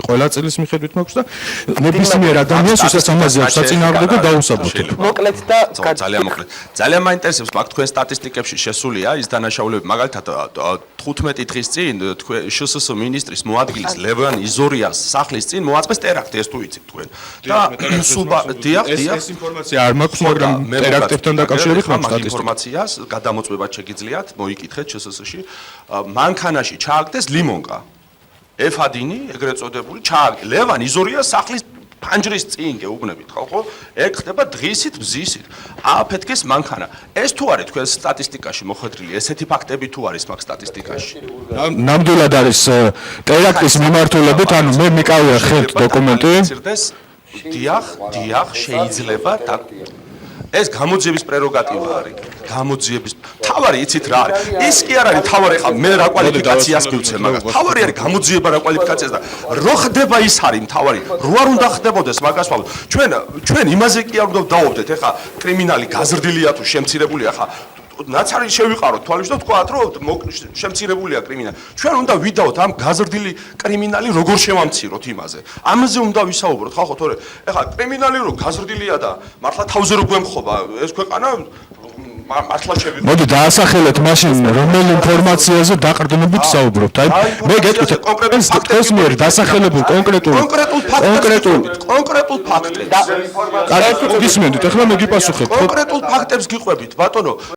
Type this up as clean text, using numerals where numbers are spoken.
ყველა წელის მიხედვით მაქვს და ნებისმიერ ადამიანს უსაც ამაზე აქვს საწინააღმდეგო დაუსაბუთებ. მოკლედ და ძალიან მოკლედ. ძალიან მაინტერესებს მაგ თქვენ სტატისტიკებში შესულია ის დანაშაულები, მაგალითად 15 დღის წინ შსს მინისტრის მოადგილის ლევან იზორიას სახლის წინ მოაწყეს ტერაქტი, ეს თუ იცით თქვენ. და დიახ, ეს ინფორმაცია არ მაქვს, მაგრამ ტერაქტებთან დაკავშირებით მაქვს სტატისტიკა. ინფორმაციას გადამოწმება შეგიძლიათ, მოიკითხეთ შსს-ში. მანქანაში ჩააგდეს ლიმონკა. ეფადინი, ეგრეთ წოდებული, ჩააგდე. ლევან იზორიას სახლის ფანჯრის წინ გეუბნებით, ხო? ეგ ხდება დღისით, მზისით. ააფეთქეს მანქანა. ეს თუ არის თქვენ სტატისტიკაში მოხვედრილი, ესეთი ფაქტები თუ არის მაგ სტატისტიკაში? ნამდვილად არის ტერაქტის მიმართულებით, ანუ მე მიკავია ხელთ დოკუმენტი. დიახ, შეიძლება და ეს გამოძიების პრეროგატივა არის. გამოძიების თავარი იცით რა არის? ის კი არ არის თავარი, ხა მე რა კვალიფიკაციას მივცე მაგას. თავარი არის გამოძიება რა კვალიფიკაციას და რო ხდება ის არის თავარი. რო არ უნდა ხდებოდეს მაგას ვაბ. ჩვენ იმაზე კი არ უნდა დავობდეთ, ეხა კრიმინალი გაზრდილია თუ შემცირებულია, ხა ნაცარი შევიყაროთ თვალში და ვთქვათ, რომ შემცირებულია კრიმინალი. ჩვენ უნდა ვიდაოთ ამ გაზრდილი კრიმინალი როგორ შევამციროთ იმაზე. ამაზე უნდა ვისაუბროთ, ხალხო, თორე ეხა კრიმინალი რო გაზრდილია და მართლა თავზე რო გვემხობა ეს ქვეყანა მართლა შევიყაროთ. მოდი დაასახელეთ მაშინ რომელ ინფორმაციაზე დაყრდნობით საუბრობთ. აი მე გეტყვით თქვენს მიერ დასახელებულ კონკრეტულ ფაქტებს. გისმენთ, ეხლა მე გიპასუხებ. კონკრეტულ ფაქტებს გიყვებით, ბატონო.